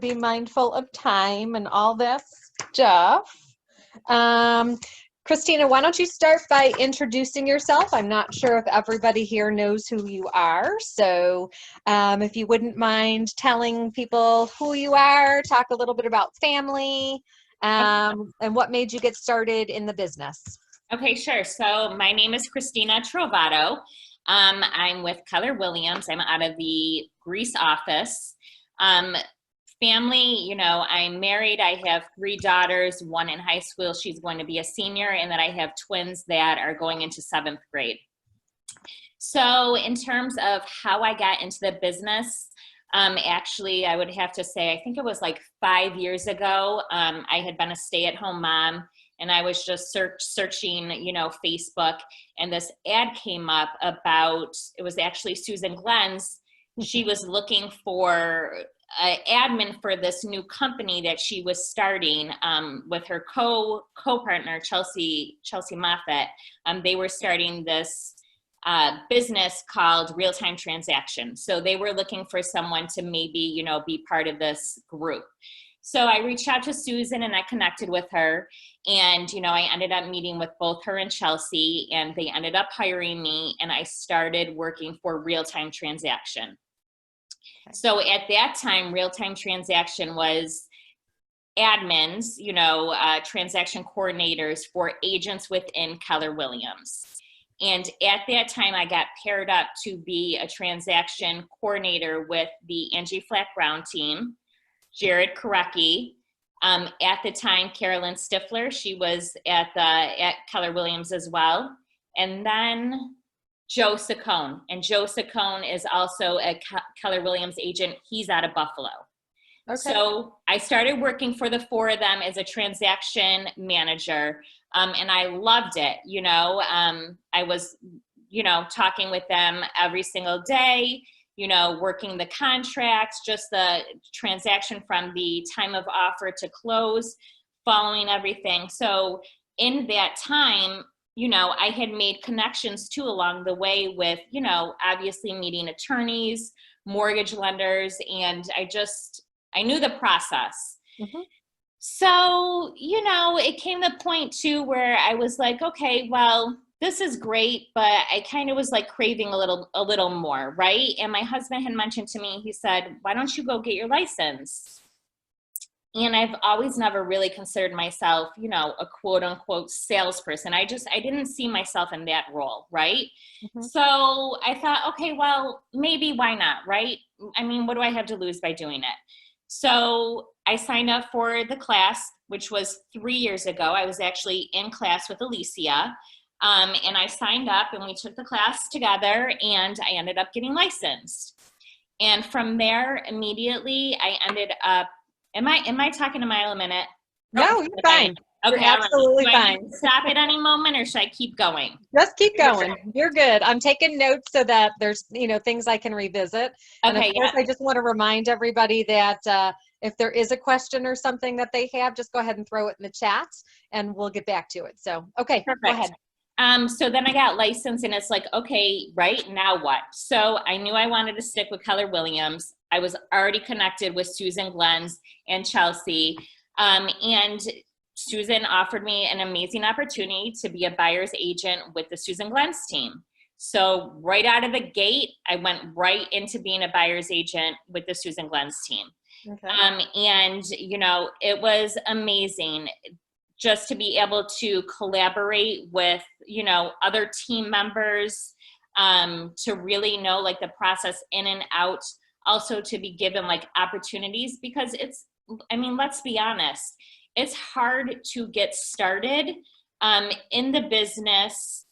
be mindful of time and all that stuff. Kristina, why don't you start by introducing yourself? I'm not sure if everybody here knows who you are. So if you wouldn't mind telling people who you are, talk a little bit about family, and what made you get started in the business. Okay, sure. So my name is Kristina Trovato. I'm with Keller Williams. I'm out of the Greece office. Family, you know, I'm married. I have 3 daughters, one in high school. She's going to be a senior, and then I have twins that are going into 7th grade. So in terms of how I got into the business, actually, I would have to say, I think it was like 5 years ago. I had been a stay-at-home mom, and I was just searching, you know, Facebook, and this ad came up about, it was actually Susan Glenn's. She was looking for an admin for this new company that she was starting with her co-partner, Chelsea Moffett. They were starting this business called Real-Time Transaction. So they were looking for someone to maybe, you know, be part of this group. So I reached out to Susan and I connected with her, and, you know, I ended up meeting with both her and Chelsea, and they ended up hiring me, and I started working for Real-Time Transaction. So at that time, Real-Time Transaction was admins, you know, transaction coordinators for agents within Keller Williams. And at that time, I got paired up to be a transaction coordinator with the Angie Flack Brown team, Jared Korecki. At the time, Carolyn Stifler, she was at Keller Williams as well. And then Joe Saccone. And Joe Saccone is also a Keller Williams agent. He's out of Buffalo. Okay. So I started working for the 4 of them as a transaction manager. And I loved it. You know, I was, you know, talking with them every single day, you know, working the contracts, just the transaction from the time of offer to close, following everything. So in that time, you know, I had made connections too along the way with, you know, obviously meeting attorneys, mortgage lenders, and I knew the process. Mm-hmm. So, you know, it came to the point too where I was like, okay, well, this is great, but I kind of was like craving a little more, right? And my husband had mentioned to me, he said, why don't you go get your license? And I've always never really considered myself, you know, a quote unquote salesperson. I didn't see myself in that role, right? Mm-hmm. So I thought, okay, well, maybe why not, right? I mean, what do I have to lose by doing it? So I signed up for the class, which was 3 years ago. I was actually in class with Alicia. And I signed up and we took the class together, and I ended up getting licensed. And from there, immediately, I ended up, am I talking a mile a minute? No, you're fine. Okay, you're absolutely fine. Stop at any moment, or should I keep going? Just keep going. You're good. I'm taking notes so that there's, you know, things I can revisit. And of course, I just want to remind everybody that if there is a question or something that they have, just go ahead and throw it in the chat and we'll get back to it. So, okay, perfect. Go ahead. So then I got licensed, and it's like, okay, right, now what? So I knew I wanted to stick with Keller Williams. I was already connected with Susan Glenn's and Chelsea. And Susan offered me an amazing opportunity to be a buyer's agent with the Susan Glenn's team. So right out of the gate, I went right into being a buyer's agent with the Susan Glenn's team. Okay. And, you know, it was amazing just to be able to collaborate with, you know, other team members, to really know like the process in and out, also to be given like opportunities, because it's, I mean, let's be honest, it's hard to get started in the business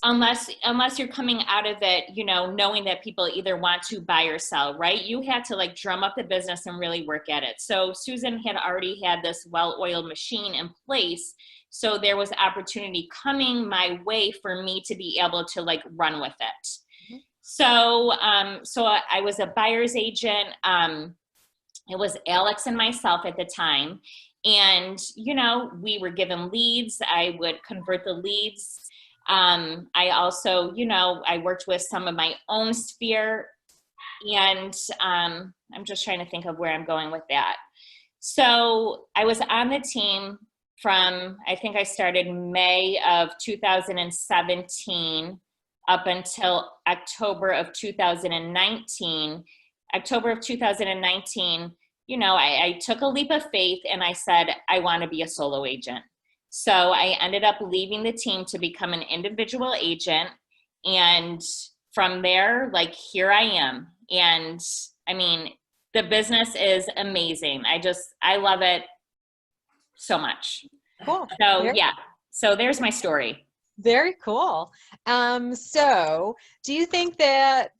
unless you're coming out of it, you know, knowing that people either want to buy or sell, right? You had to like drum up the business and really work at it. So Susan had already had this well-oiled machine in place. So there was opportunity coming my way for me to be able to like run with it. Mm-hmm. So I was a buyer's agent. It was Alex and myself at the time. And, you know, we were given leads. I would convert the leads. I also, you know, I worked with some of my own sphere And I'm just trying to think of where I'm going with that. So I was on the team from, I think I started May of 2017 up until October of 2019. October of 2019, I took a leap of faith and I said, I want to be a solo agent. So I ended up leaving the team to become an individual agent. And from there, like, here I am. And I mean, the business is amazing. I love it so much. Cool. So yeah, so there's my story. Very cool. So do you think that,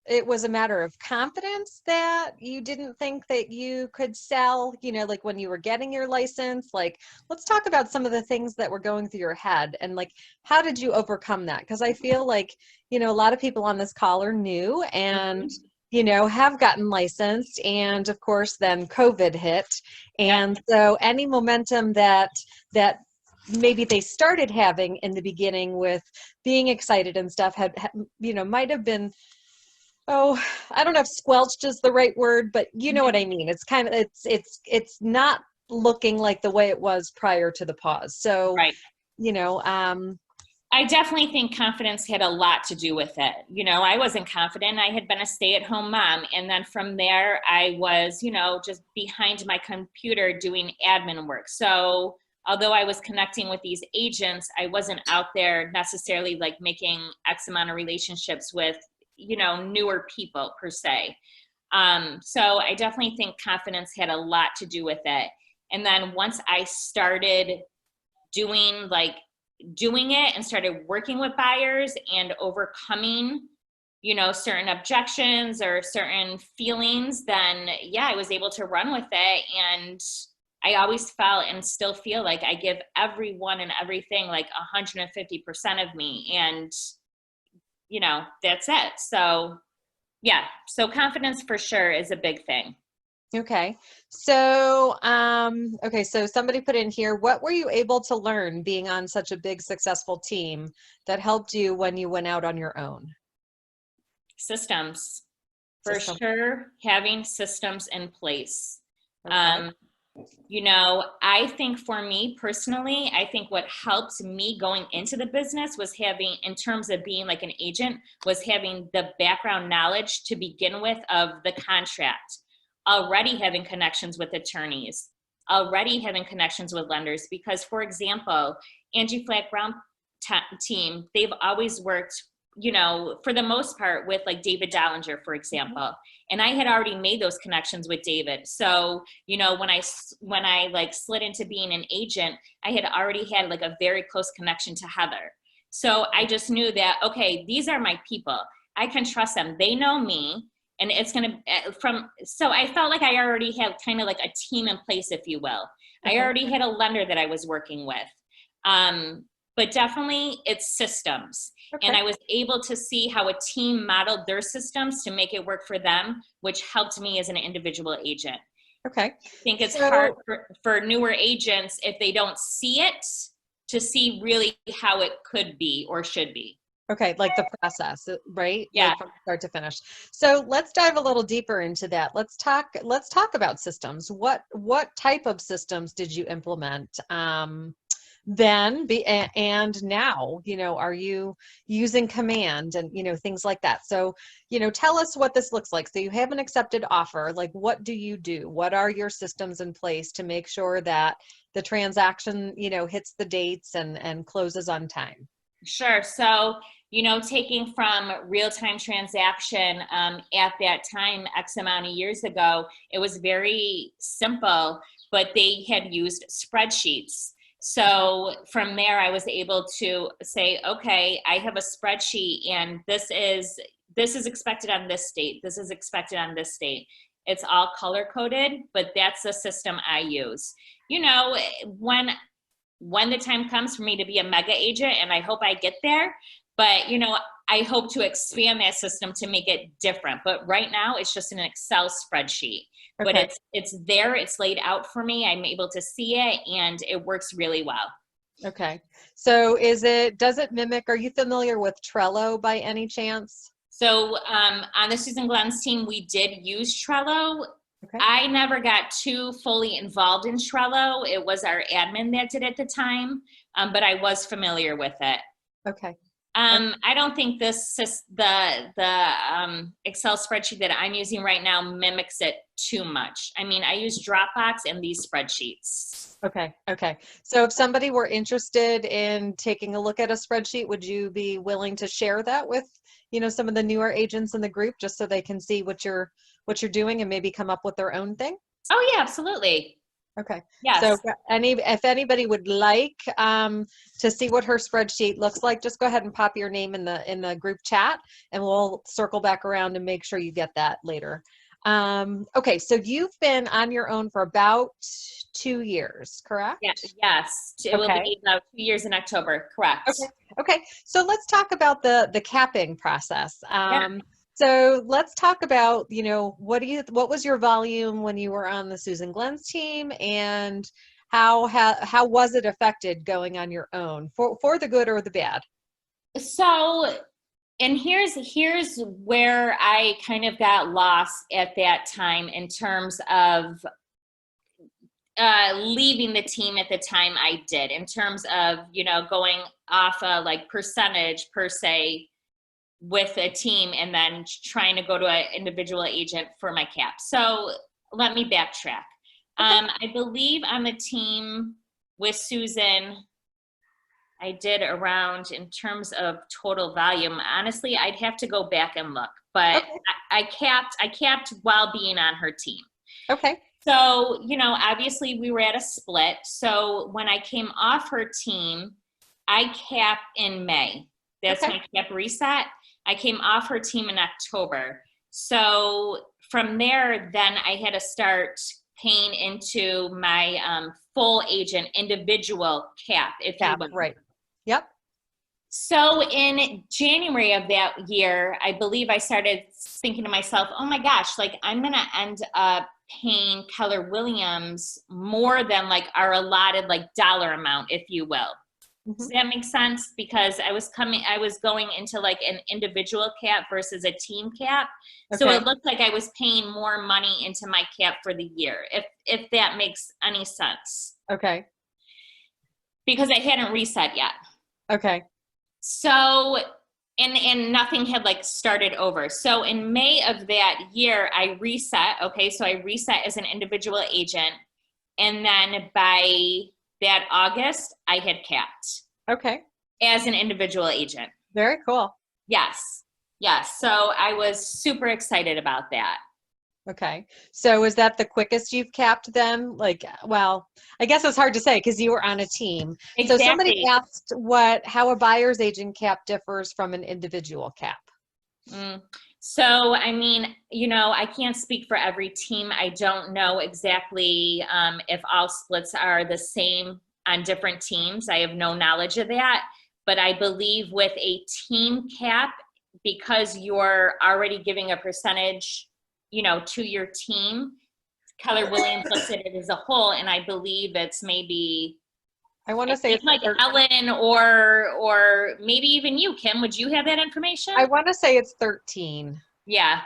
it was a matter of confidence that you didn't think that you could sell, like when you were getting your license? Like, let's talk about some of the things that were going through your head and like, how did you overcome that? Because I feel like, a lot of people on this call are new and, have gotten licensed. And of course, then COVID hit. And so any momentum that maybe they started having in the beginning with being excited and stuff might have been, I don't know if squelched is the right word, but you know what I mean. It's kind of, it's not looking like the way it was prior to the pause. So, right. I definitely think confidence had a lot to do with it. I wasn't confident. I had been a stay-at-home mom. And then from there, I was, just behind my computer doing admin work. So although I was connecting with these agents, I wasn't out there necessarily like making X amount of relationships with, newer people per se. So I definitely think confidence had a lot to do with it. And then once I started doing it and started working with buyers and overcoming, certain objections or certain feelings, then yeah, I was able to run with it. And I always felt and still feel like I give everyone and everything like 150% of me. And, that's it. So yeah, so confidence for sure is a big thing. Okay. So, so somebody put in here, what were you able to learn being on such a big, successful team that helped you when you went out on your own? Systems. For sure, having systems in place. Okay. I think for me personally, I think what helped me going into the business was having, in terms of being like an agent, was having the background knowledge to begin with of the contract, already having connections with attorneys, already having connections with lenders. Because, for example, Angie Flack Brown team, they've always worked, for the most part with like David Dollinger, for example. Mm-hmm. And I had already made those connections with David. So, when I like slid into being an agent, I had already had like a very close connection to Heather. So I just knew that, okay, these are my people. I can trust them. They know me. And it's going to, so I felt like I already had kind of like a team in place, if you will. Okay. I already had a lender that I was working with. But definitely it's systems. Okay. And I was able to see how a team modeled their systems to make it work for them, which helped me as an individual agent. Okay. I think it's hard for newer agents, if they don't see it, to see really how it could be or should be. Okay, like the process, right? Yeah. Like from start to finish. So let's dive a little deeper into that. Let's talk about systems. What type of systems did you implement? And now, are you using command and, things like that? So, tell us what this looks like. So you have an accepted offer. Like, what do you do? What are your systems in place to make sure that the transaction, hits the dates and closes on time? Sure. So, taking from real-time transaction at that time, X amount of years ago, it was very simple, but they had used spreadsheets. So from there, I was able to say, okay, I have a spreadsheet and this is expected on this date. This is expected on this date. It's all color coded, but that's the system I use. When the time comes for me to be a mega agent, and I hope I get there, but I hope to expand that system to make it different. But right now it's just an Excel spreadsheet. Okay. But it's there, it's laid out for me. I'm able to see it and it works really well. Okay. So does it mimic, are you familiar with Trello by any chance? So on the Susan Glenn's team, we did use Trello. Okay. I never got too fully involved in Trello. It was our admin that did at the time, but I was familiar with it. Okay. I don't think the Excel spreadsheet that I'm using right now mimics it too much. I mean, I use Dropbox and these spreadsheets. Okay. Okay. So if somebody were interested in taking a look at a spreadsheet, would you be willing to share that with, some of the newer agents in the group, just so they can see what you're doing and maybe come up with their own thing? Oh yeah, absolutely. Okay. Yes. So if anybody would like to see what her spreadsheet looks like, just go ahead and pop your name in the group chat, and we'll circle back around and make sure you get that later. Okay, so you've been on your own for about 2 years, correct? Yeah, yes. It will be about 2 years in October, correct. Okay. Okay. So let's talk about the capping process. Yeah. So let's talk about, what was your volume when you were on the Susan Glenn's team, and how was it affected going on your own, for the good or the bad? So, and here's where I kind of got lost at that time in terms of leaving the team at the time I did, in terms of, going off a like percentage per se with a team and then trying to go to an individual agent for my cap. So let me backtrack. I believe on the team with Susan, I did around, in terms of total volume, honestly, I'd have to go back and look, but Okay. I capped while being on her team. Okay. So, obviously we were at a split. So when I came off her team, I capped in May. That's Okay. my cap reset. I came off her team in October. So from there, then I had to start paying into my full agent individual cap, if you will. Right. Yep. So in January of that year, I believe I started thinking to myself, oh my gosh, like I'm going to end up paying Keller Williams more than like our allotted like dollar amount, if you will. Mm-hmm. Does that make sense? Because I was going into like an individual cap versus a team cap. Okay. So it looked like I was paying more money into my cap for the year, if that makes any sense. Okay. Because I hadn't reset yet. Okay. So, and nothing had like started over. So in May of that year, I reset. Okay. So I reset as an individual agent. And then by that August, I had capped. Okay. As an individual agent. Very cool. Yes. Yes. So I was super excited about that. Okay. So is that the quickest you've capped them? Like, well, I guess it's hard to say because you were on a team. Exactly. So somebody asked how a buyer's agent cap differs from an individual cap. So, I mean, I can't speak for every team. I don't know exactly if all splits are the same on different teams. I have no knowledge of that. But I believe with a team cap, because you're already giving a percentage to your team, Keller Williams looks at it as a whole, and I believe it's maybe, I want to say it's like Ellen or maybe even you, Kim. Would you have that information? I want to say it's 13. Yeah.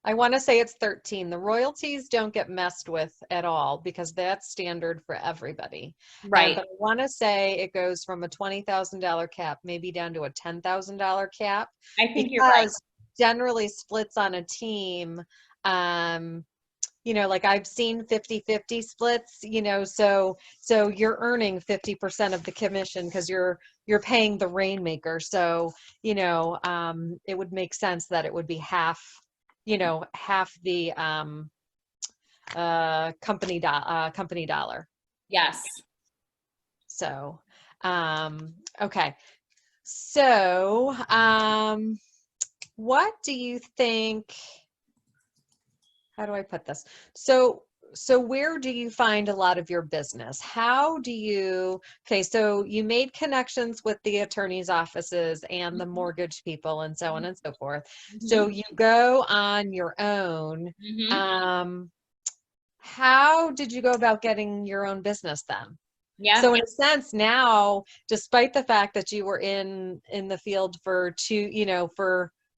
I want to say it's 13. The royalties don't get messed with at all because that's standard for everybody. Right. But I want to say it goes from a $20,000 cap maybe down to a $10,000 cap. I think you're right. Generally splits on a team, like I've seen 50-50 splits, so you're earning 50% of the commission because you're paying the rainmaker. So, it would make sense that it would be half the company dollar. Yes. So, okay. So, what do you think? How do I put this? So where do you find a lot of your business? Okay, so you made connections with the attorney's offices and the mortgage people and so on and so forth. Mm-hmm. So you go on your own. Mm-hmm. How did you go about getting your own business then? Yeah. So in a sense now, despite the fact that you were in the field for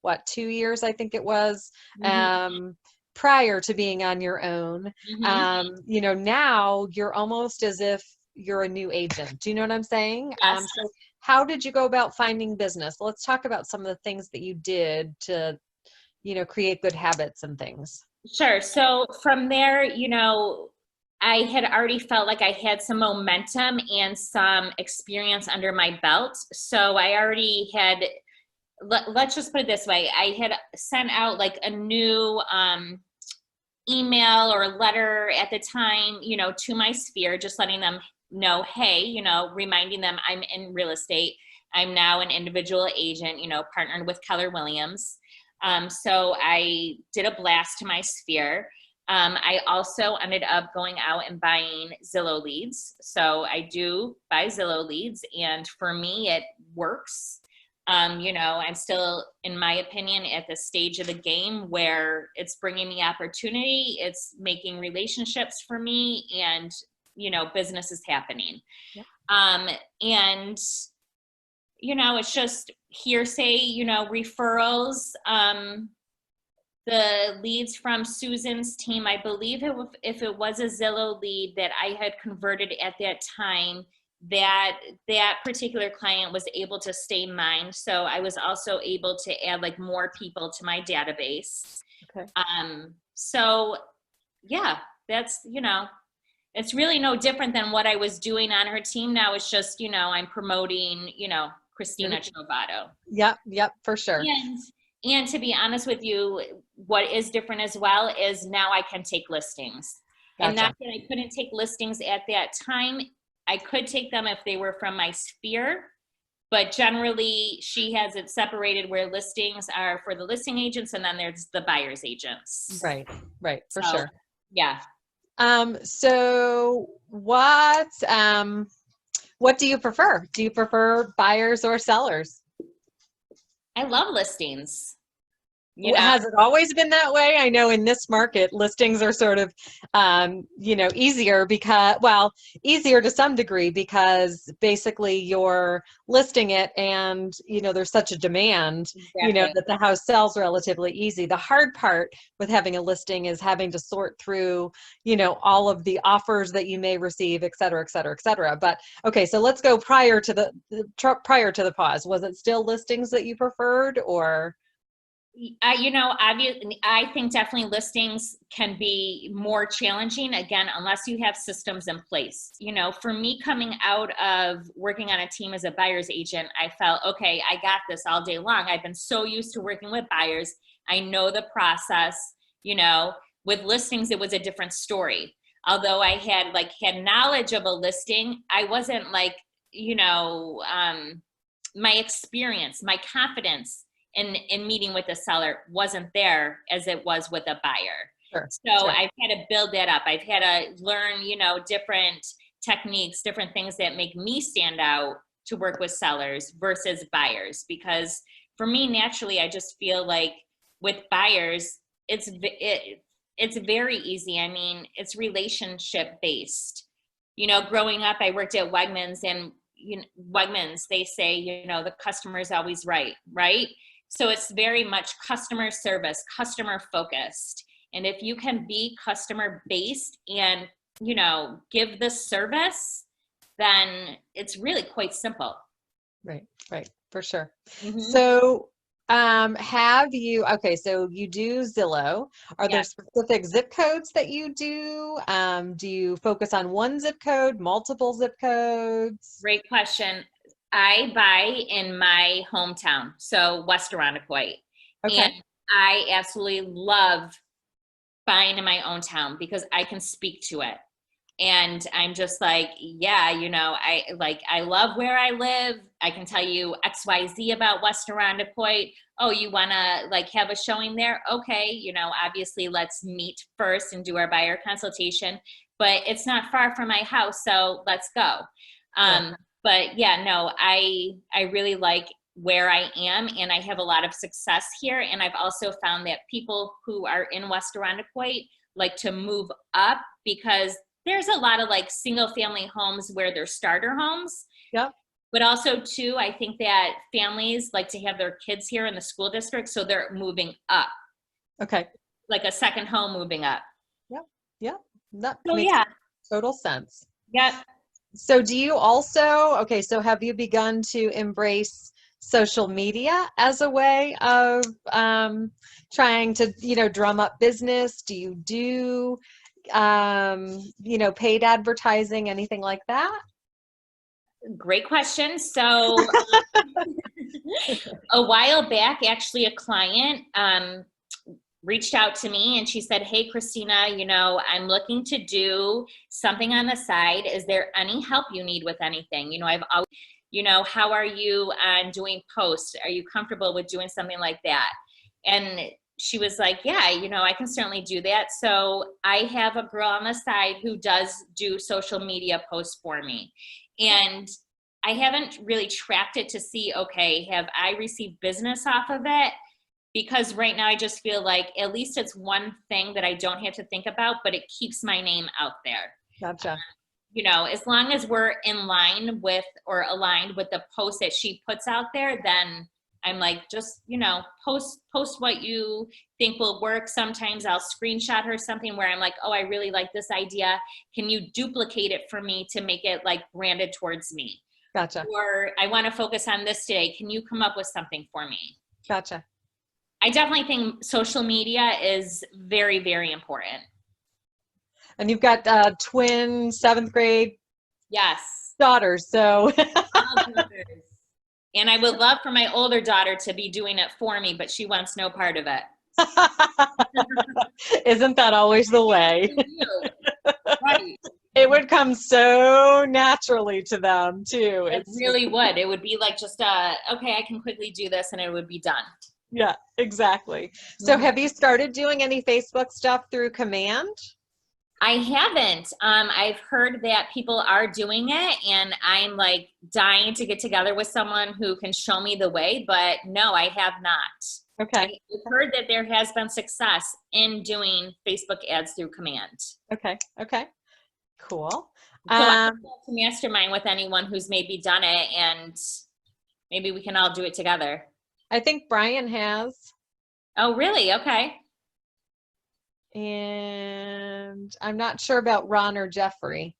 what, 2 years, I think it was, Mm-hmm. prior to being on your own. Mm-hmm. Now you're almost as if you're a new agent. Do you know what I'm saying? Yes. So how did you go about finding business? Let's talk about some of the things that you did to, create good habits and things. Sure. So from there, I had already felt like I had some momentum and some experience under my belt. So I already had, let's just put it this way, I had sent out like a new email or letter at the time, to my sphere, just letting them know, hey, reminding them I'm in real estate. I'm now an individual agent, partnered with Keller Williams. So I did a blast to my sphere. I also ended up going out and buying Zillow leads. So I do buy Zillow leads, and for me, it works. I'm still, in my opinion, at the stage of the game where it's bringing me opportunity, it's making relationships for me, and, business is happening. Yep. And, it's just hearsay, referrals. The leads from Susan's team, I believe if it was a Zillow lead that I had converted at that time, that particular client was able to stay mine. So I was also able to add like more people to my database. Okay. So yeah, that's, it's really no different than what I was doing on her team. Now it's just, I'm promoting, Kristina Trovato. Yep, for sure. And to be honest with you, what is different as well is now I can take listings. Gotcha. And not that I couldn't take listings at that time. I could take them if they were from my sphere, but generally she has it separated where listings are for the listing agents and then there's the buyer's agents. Right, for sure. Yeah. So what do you prefer? Do you prefer buyers or sellers? I love listings. Has it always been that way? I know in this market, listings are sort of, easier easier to some degree because basically you're listing it and, there's such a demand, Exactly. that the house sells relatively easy. The hard part with having a listing is having to sort through, all of the offers that you may receive, et cetera, et cetera, et cetera. But okay, so let's go prior to the pause. Was it still listings that you preferred, or? Obviously, I think definitely listings can be more challenging, again, unless you have systems in place. For me, coming out of working on a team as a buyer's agent, I felt, okay, I got this all day long. I've been so used to working with buyers. I know the process. With listings, it was a different story. Although I had knowledge of a listing, I wasn't my experience, my confidence in meeting with the seller wasn't there as it was with a buyer. Sure. So I've had to build that up. I've had to learn, different techniques, different things that make me stand out to work with sellers versus buyers. Because for me, naturally, I just feel like with buyers, it's very easy. I mean, it's relationship based. Growing up, I worked at Wegmans, and Wegmans, they say, the customer is always right? So it's very much customer service, customer focused. And if you can be customer based and, give the service, then it's really quite simple. Right, for sure. Mm-hmm. So so you do Zillow. Are there specific zip codes that you do? Do you focus on one zip code, multiple zip codes? Great question. I buy in my hometown, so West Arundecoit. Okay. And I absolutely love buying in my own town because I can speak to it. And I'm just like, I love where I live. I can tell you XYZ about West Arundecoit. Oh, you want to have a showing there? Okay. Obviously let's meet first and do our buyer consultation, but it's not far from my house. So let's go. But I really like where I am, and I have a lot of success here. And I've also found that people who are in West Arundecoit like to move up because there's a lot of single family homes where they're starter homes. Yep. But also too, I think that families like to have their kids here in the school district, so they're moving up, Okay. like a second home moving up. Yep. Yep. That So makes yeah, total sense. yep. So do you also, okay, so have you begun to embrace social media as a way of trying to, drum up business? Do you do, paid advertising, anything like that? Great question. So a while back, actually, a client reached out to me and she said, "Hey, Kristina, I'm looking to do something on the side. Is there any help you need with anything? I've always, how are you on doing posts? Are you comfortable with doing something like that?" And she was like, "Yeah, I can certainly do that." So I have a girl on the side who does do social media posts for me. And I haven't really tracked it to see, okay, have I received business off of it? Because right now I just feel like at least it's one thing that I don't have to think about, but it keeps my name out there. Gotcha. As long as we're in line with or aligned with the post that she puts out there, then I'm like, just, post what you think will work. Sometimes I'll screenshot her something where I'm like, oh, I really like this idea. Can you duplicate it for me to make it like branded towards me? Gotcha. Or I want to focus on this today. Can you come up with something for me? Gotcha. I definitely think social media is very, very important. And you've got twin 7th grade Yes. daughters, so. And I would love for my older daughter to be doing it for me, but she wants no part of it. Isn't that always the way? Right. It would come so naturally to them too. It really would. It would be like just okay, I can quickly do this and it would be done. Yeah, exactly. So have you started doing any Facebook stuff through Command? I haven't. I've heard that people are doing it and I'm like dying to get together with someone who can show me the way, but no, I have not. Okay. I've heard that there has been success in doing Facebook ads through Command. Okay. Okay. Cool. So I'd love to mastermind with anyone who's maybe done it and maybe we can all do it together. I think Brian has. Oh, really? Okay. And I'm not sure about Ron or Jeffrey.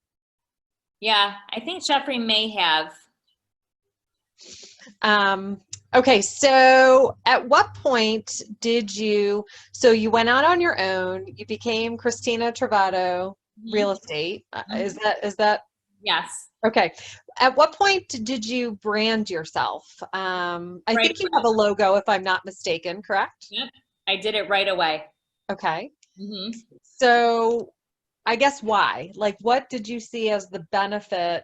Yeah, I think Jeffrey may have. Okay, so at what point did you, so you went out on your own, you became Kristina Trovato Real Estate. Is that? Yes. Okay. At what point did you brand yourself? I think you have a logo, if I'm not mistaken, correct? Yep. I did it right away. Okay. So I guess why? Like, what did you see as the benefit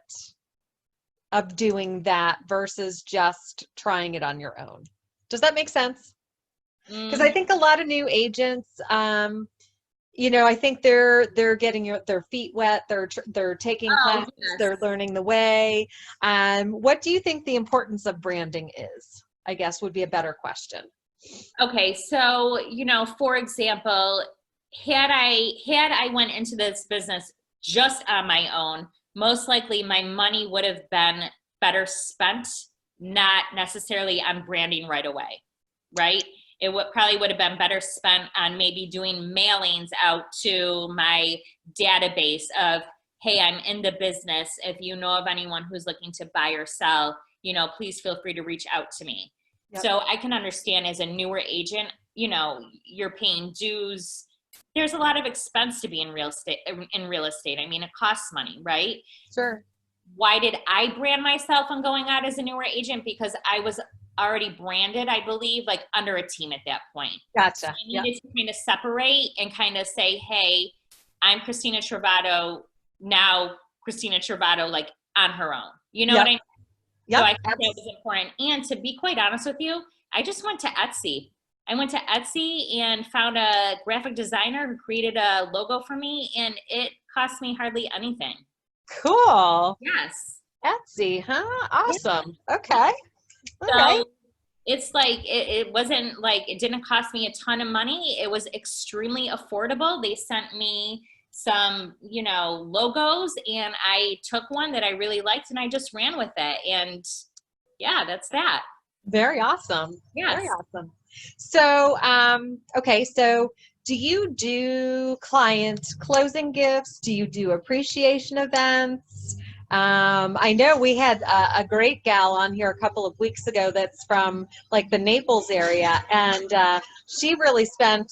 of doing that versus just trying it on your own? Does that make sense? Because I think a lot of new agents, I think they're getting their feet wet. They're taking classes. Yes. They're learning the way. What do you think the importance of branding is? I guess would be a better question. Okay, so for example, had I went into this business just on my own, most likely my money would have been better spent, not necessarily on branding right away, right? It probably would have been better spent on maybe doing mailings out to my database of, hey, I'm in the business. If you know of anyone who's looking to buy or sell, please feel free to reach out to me. Yep. So I can understand as a newer agent, you're paying dues. There's a lot of expense to be in real estate. I mean, it costs money, right? Sure. Why did I brand myself on going out as a newer agent? Because I was already branded, I believe, like under a team at that point. Gotcha. So I needed to kind of separate and kind of say, hey, I'm Kristina Trovato, now Kristina Trovato, like on her own. You know what I mean? So I think that was important. And to be quite honest with you, I just went to Etsy. I went to Etsy and found a graphic designer who created a logo for me, and it cost me hardly anything. Cool. Yes. Etsy, huh? Awesome. Yeah. Okay. So it's like, it wasn't like, it didn't cost me a ton of money. It was extremely affordable. They sent me some, you know, logos, and I took one that I really liked and I just ran with it. And yeah, that's that. Very awesome. Yes. Very awesome. So, okay, so do you do client closing gifts? Do you do appreciation events? I know we had a great gal on here a couple of weeks ago that's from like the Naples area, and she really spent,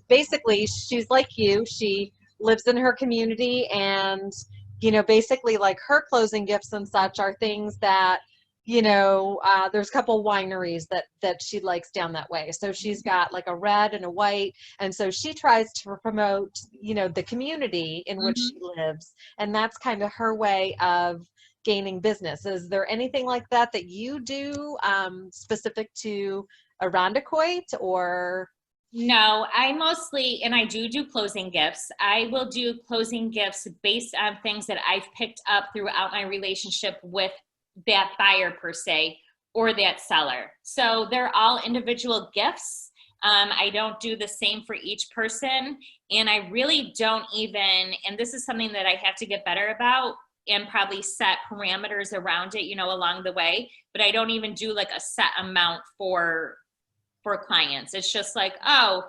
basically, she's like you, she lives in her community, and, you know, basically like her closing gifts and such are things that, you know, there's a couple wineries that she likes down that way. So she's got like a red and a white, and so she tries to promote, you know, the community in which she lives, and that's kind of her way of gaining business. Is there anything like that that you do specific to Irondequoit, or? No, I mostly, and I do closing gifts. I will do closing gifts based on things that I've picked up throughout my relationship with that buyer per se, or that seller. So they're all individual gifts. I don't do the same for each person. And I really don't even, and this is something that I have to get better about and probably set parameters around it, you know, along the way, but I don't even do like a set amount for clients. It's just like, oh,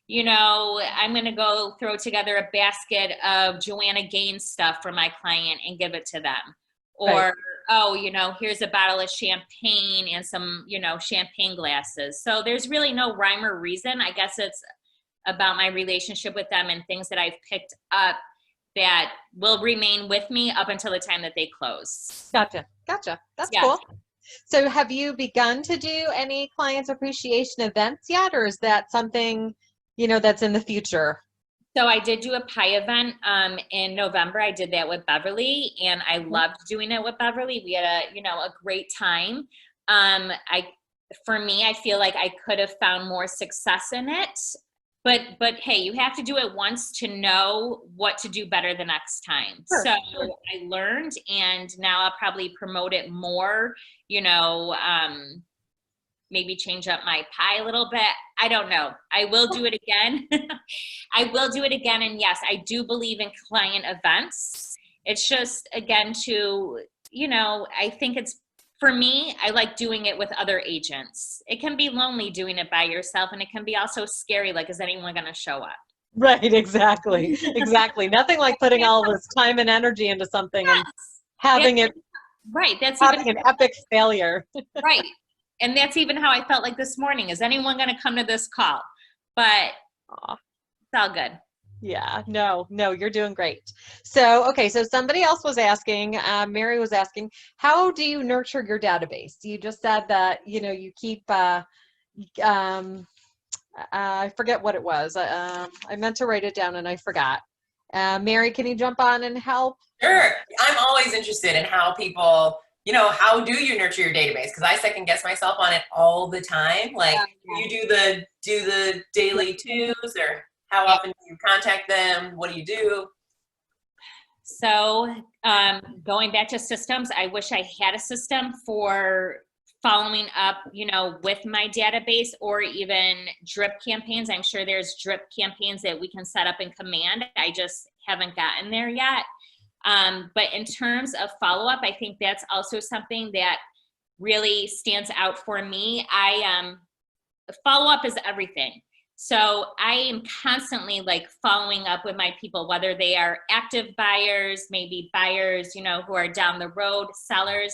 you know, I'm going to go throw together a basket of Joanna Gaines stuff for my client and give it to them. Or, Right. oh, you know, here's a bottle of champagne and some, you know, champagne glasses. So there's really no rhyme or reason. I guess it's about my relationship with them and things that I've picked up that will remain with me up until the time that they close. Gotcha. That's Yeah. cool. So have you begun to do any client appreciation events yet, or is that something, you know, that's in the future? So I did do a pie event in November. I did that with Beverly, and I loved doing it with Beverly. We had a great time. For me, I feel like I could have found more success in it. But hey, you have to do it once to know what to do better the next time. Sure, So sure. I learned, and now I'll probably promote it more, you know, maybe change up my pie a little bit. I don't know. I will do it again. I will do it again. And yes, I do believe in client events. It's just, again, you know, I think it's, for me, I like doing it with other agents. It can be lonely doing it by yourself, and it can be also scary. Like, is anyone going to show up? Right, exactly. Exactly. Nothing like putting all this time and energy into something and having it Right. That's even having an epic failure. right. And that's even how I felt like this morning. Is anyone going to come to this call? But Aw. it's all good. Yeah, no, you're doing great. So, okay, so somebody else was asking, Mary was asking, how do you nurture your database? You just said that, you know, you keep, I forget what it was. I meant to write it down and I forgot. Mary, can you jump on and help? Sure. I'm always interested in how people, you know, how do you nurture your database? Because I second guess myself on it all the time. Like, you do the daily twos, or how often do you contact them? What do you do? So going back to systems, I wish I had a system for following up, you know, with my database, or even drip campaigns. I'm sure there's drip campaigns that we can set up in Command. I just haven't gotten there yet. But in terms of follow-up, I think that's also something that really stands out for me. Follow-up is everything. So I am constantly like following up with my people, whether they are active buyers, maybe buyers, you know, who are down the road, sellers.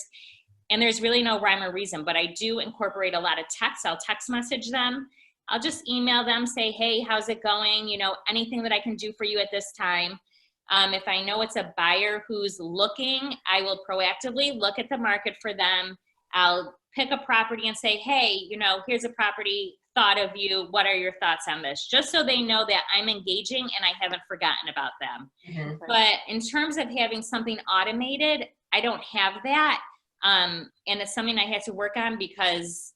And there's really no rhyme or reason, but I do incorporate a lot of text. I'll text message them. I'll just email them, say, hey, how's it going? You know, anything that I can do for you at this time. If I know it's a buyer who's looking, I will proactively look at the market for them. I'll pick a property and say, hey, you know, here's a property, thought of you. What are your thoughts on this? Just so they know that I'm engaging and I haven't forgotten about them. Mm-hmm. But in terms of having something automated, I don't have that. And it's something I had to work on, because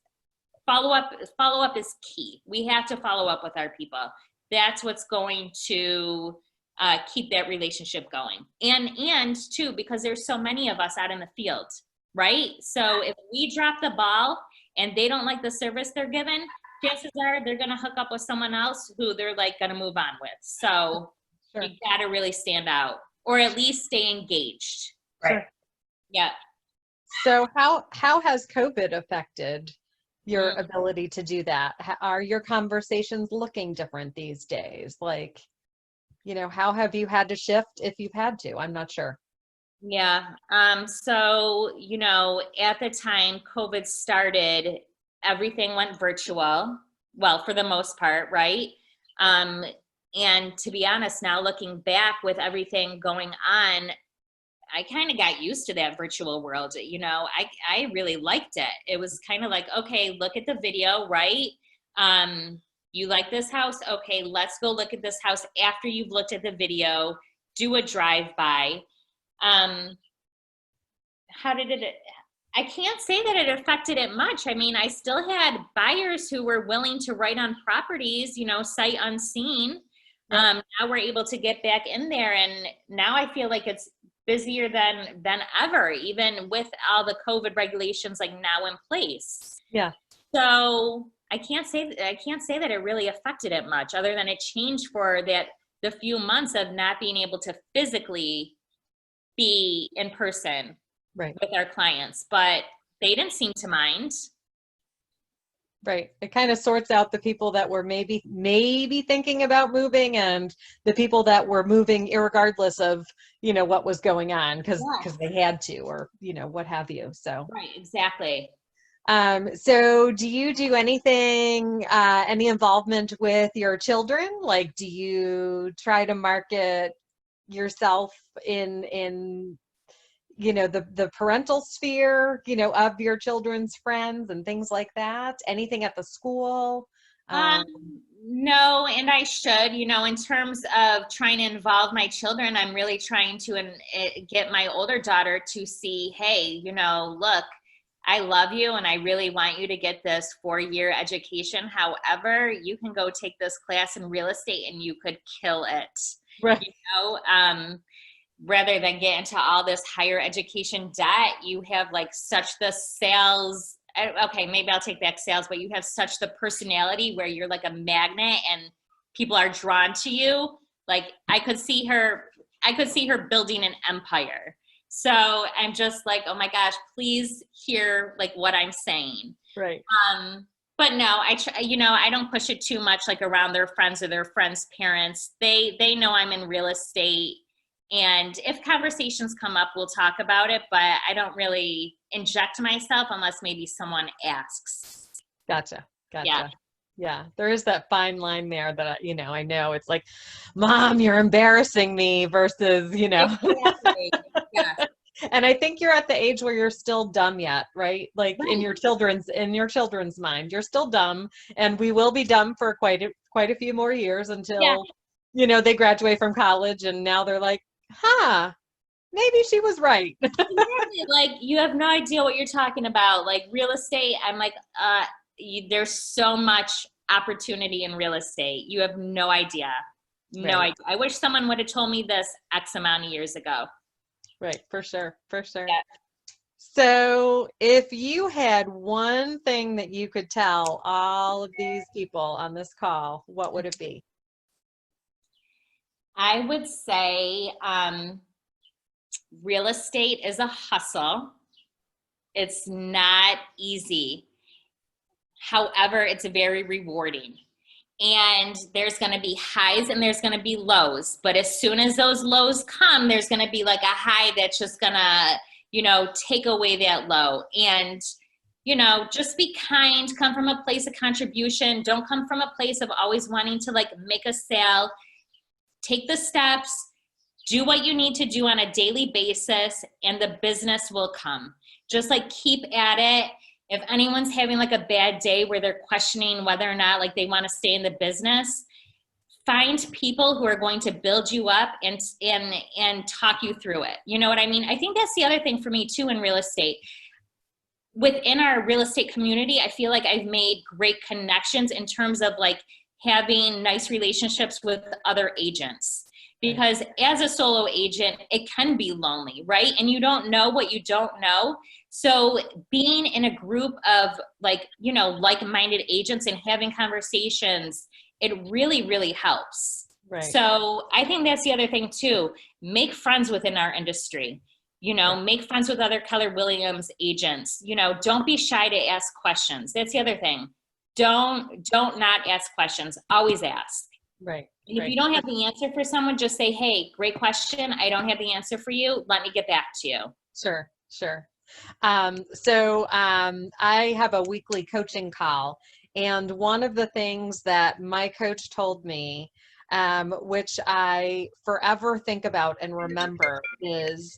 follow-up is key. We have to follow up with our people. That's what's going to keep that relationship going. And too, because there's so many of us out in the field, right? So if we drop the ball and they don't like the service they're given, chances are they're going to hook up with someone else who they're like going to move on with. So Sure. You got to really stand out, or at least stay engaged. Right. Sure. Yeah. So how has COVID affected your Mm. ability to do that? Are your conversations looking different these days? Like, how have you had to shift if you've had to? I'm not sure. Yeah. So, at the time COVID started, everything went virtual. Well, for the most part, right? And to be honest, now looking back with everything going on, I kind of got used to that virtual world. I really liked it. It was kind of like, okay, look at the video, right? You like this house? Okay, let's go look at this house after you've looked at the video, do a drive-by. How did it, I can't say that it affected it much. I mean, I still had buyers who were willing to write on properties, sight unseen. Now we're able to get back in there, and now I feel like it's busier than ever, even with all the COVID regulations like now in place. Yeah. So I can't say that it really affected it much, other than it changed for the few months of not being able to physically be in person Right. with our clients, but they didn't seem to mind. Right. It kind of sorts out the people that were maybe thinking about moving, and the people that were moving irregardless of, what was going on, because they had to, or, what have you. So. Right. Exactly. So do you do anything, any involvement with your children? Like, do you try to market yourself in the parental sphere, of your children's friends and things like that? Anything at the school? No, and I should, in terms of trying to involve my children, I'm really trying to get my older daughter to see, hey, look, I love you and I really want you to get this 4-year education. However, you can go take this class in real estate and you could kill it. Right. Rather than get into all this higher education debt, you have like such the sales. Okay, maybe I'll take back sales, but you have such the personality where you're like a magnet and people are drawn to you. Like I could see her building an empire. So I'm just like, oh my gosh, please hear like what I'm saying. Right. But no, I don't push it too much like around their friends or their friends' parents. They know I'm in real estate. And if conversations come up, we'll talk about it, but I don't really inject myself unless maybe someone asks. Gotcha. Yeah. Yeah. There is that fine line there that, I know it's like, Mom, you're embarrassing me versus, Exactly. Yeah. And I think you're at the age where you're still dumb yet, right? Like Right. in your children's mind, you're still dumb, and we will be dumb for quite a few more years until, they graduate from college, and now they're like, maybe she was right. Exactly. Like you have no idea what you're talking about. Like real estate, I'm like, there's so much opportunity in real estate. You have no idea. No idea. I wish someone would have told me this X amount of years ago. Right. For sure. Yeah. So if you had one thing that you could tell all of these people on this call, what would it be? I would say real estate is a hustle. It's not easy. However, it's very rewarding. And there's going to be highs and there's going to be lows. But as soon as those lows come, there's going to be like a high that's just going to, take away that low. And, just be kind, come from a place of contribution. Don't come from a place of always wanting to like make a sale. Take the steps, do what you need to do on a daily basis, and the business will come. Just like keep at it. If anyone's having like a bad day where they're questioning whether or not like they want to stay in the business, find people who are going to build you up and talk you through it. You know what I mean? I think that's the other thing for me too in real estate. Within our real estate community, I feel like I've made great connections in terms of like having nice relationships with other agents. Because as a solo agent, it can be lonely, right? And you don't know what you don't know. So being in a group of like-minded agents and having conversations, it really, really helps. Right. So I think that's the other thing too. Make friends within our industry. Make friends with other Keller Williams agents. Don't be shy to ask questions. That's the other thing. Don't not ask questions. Always ask. Right. And if you don't have the answer for someone, just say, hey, great question. I don't have the answer for you. Let me get back to you. Sure. I have a weekly coaching call, and one of the things that my coach told me, which I forever think about and remember, is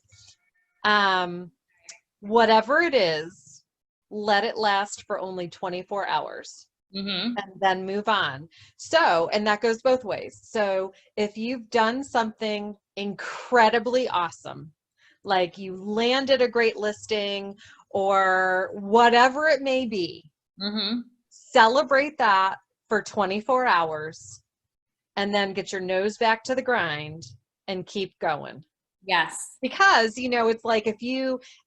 whatever it is, let it last for only 24 hours. Mm-hmm. And then move on. So, and that goes both ways. So if you've done something incredibly awesome, like you landed a great listing or whatever it may be, Mm-hmm. celebrate that for 24 hours and then get your nose back to the grind and keep going. Yes. Because, it's like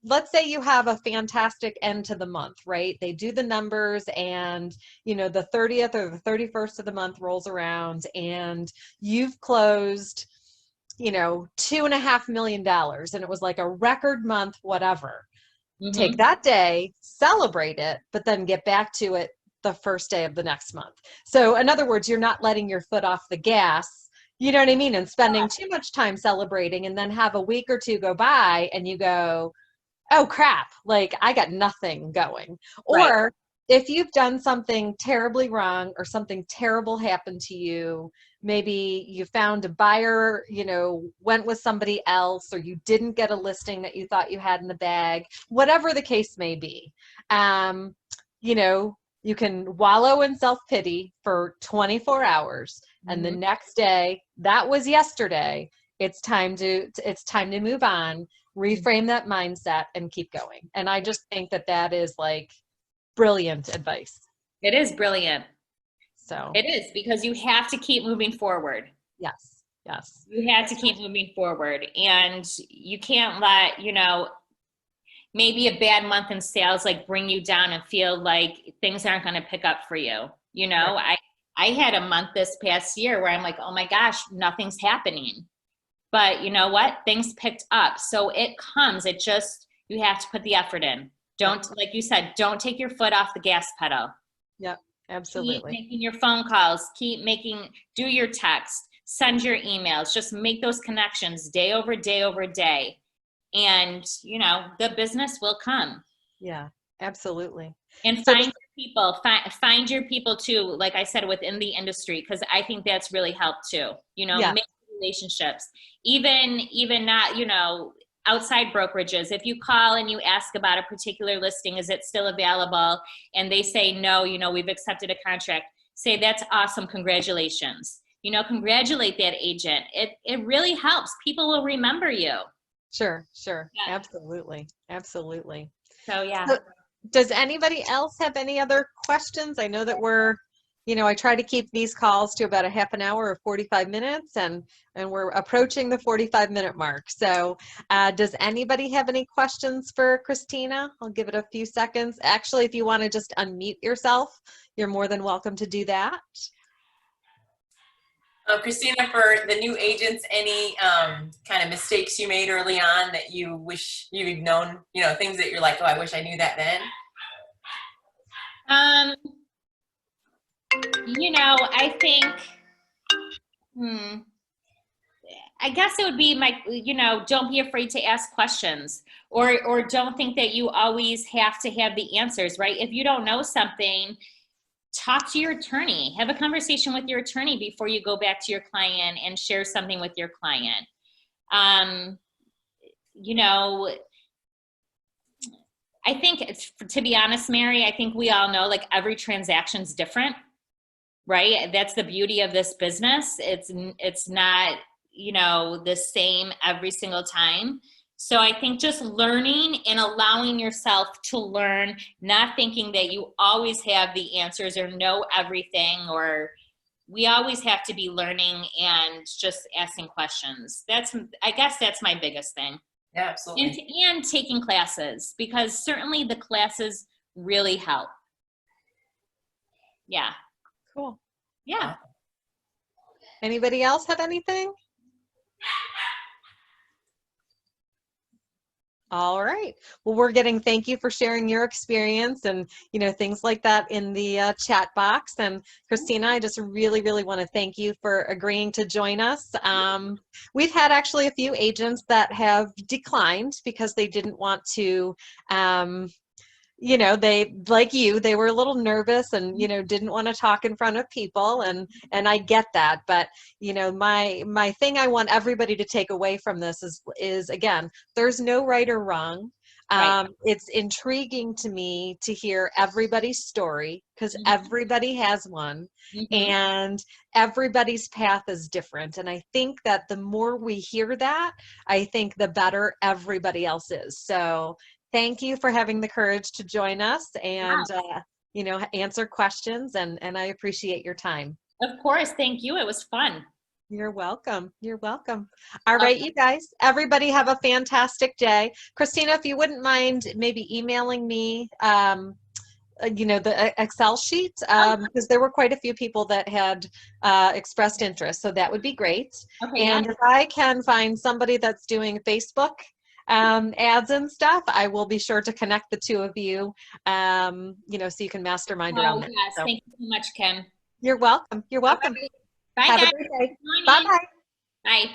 let's say you have a fantastic end to the month, right? They do the numbers and, the 30th or the 31st of the month rolls around and you've closed, $2.5 million and it was like a record month, whatever. Mm-hmm. Take that day, celebrate it, but then get back to it the first day of the next month. So in other words, you're not letting your foot off the gas. You know what I mean? And spending too much time celebrating and then have a week or two go by and you go, oh crap, like I got nothing going. Right. Or if you've done something terribly wrong or something terrible happened to you, maybe you found a buyer, went with somebody else, or you didn't get a listing that you thought you had in the bag, whatever the case may be. You can wallow in self-pity for 24 hours. And the next day, that was yesterday. It's time to move on, reframe that mindset, and keep going. And I just think that is like brilliant advice. It is brilliant. So it is, because you have to keep moving forward. Yes. You have to keep moving forward, and you can't let, maybe a bad month in sales like bring you down and feel like things aren't going to pick up for you. Right. I had a month this past year where I'm like, oh my gosh, nothing's happening. But you know what? Things picked up. So it comes. You have to put the effort in. Like you said, don't take your foot off the gas pedal. Yeah, absolutely. Keep making your phone calls. Do your text. Send your emails. Just make those connections day over day over day. And, the business will come. Yeah, absolutely. And find your people. Find your people too, like I said, within the industry, because I think that's really helped too. Make relationships. Even not, outside brokerages. If you call and you ask about a particular listing, is it still available? And they say, no, we've accepted a contract. Say, that's awesome. Congratulations. Congratulate that agent. It really helps. People will remember you. Sure. Yeah. Absolutely. So, yeah. So, does anybody else have any other questions? I know that I try to keep these calls to about a half an hour or 45 minutes, and we're approaching the 45-minute mark. So does anybody have any questions for Kristina? I'll give it a few seconds. Actually, if you want to just unmute yourself, you're more than welcome to do that. Kristina, for the new agents, any kind of mistakes you made early on that you wish you'd known, things that you're like, oh, I wish I knew that then? I think, I guess it would be don't be afraid to ask questions, or don't think that you always have to have the answers, right? If you don't know something, talk to your attorney. Have a conversation with your attorney before you go back to your client and share something with your client. I think to be honest, Mary, I think we all know like every transaction's different, right? That's the beauty of this business. It's not, the same every single time. So I think just learning and allowing yourself to learn, not thinking that you always have the answers or know everything, or we always have to be learning and just asking questions. I guess that's my biggest thing. Yeah, absolutely. And taking classes, because certainly the classes really help. Yeah. Cool. Yeah. Anybody else have anything? All right. Well, we're getting thank you for sharing your experience and, things like that in the chat box. And Kristina, I just really, really want to thank you for agreeing to join us. We've had actually a few agents that have declined because they didn't want to, they, like you, they were a little nervous and, didn't want to talk in front of people, and I get that. But, my thing I want everybody to take away from this is again, there's no right or wrong. Right. It's intriguing to me to hear everybody's story, because everybody has one, and everybody's path is different. And I think that the more we hear that, I think the better everybody else is. So thank you for having the courage to join us and, answer questions. And I appreciate your time. Of course. Thank you. It was fun. You're welcome. You're welcome. All right, you guys, everybody have a fantastic day. Kristina, if you wouldn't mind maybe emailing me, the Excel sheet, because there were quite a few people that had expressed interest. So that would be great. Okay, And if I can find somebody that's doing Facebook ads and stuff, I will be sure to connect the two of you, so you can mastermind around that. Yes. So, Thank you so much, Kim. you're welcome. You're welcome. Bye, Have guys. a great day. Good morning. Bye-bye. Bye.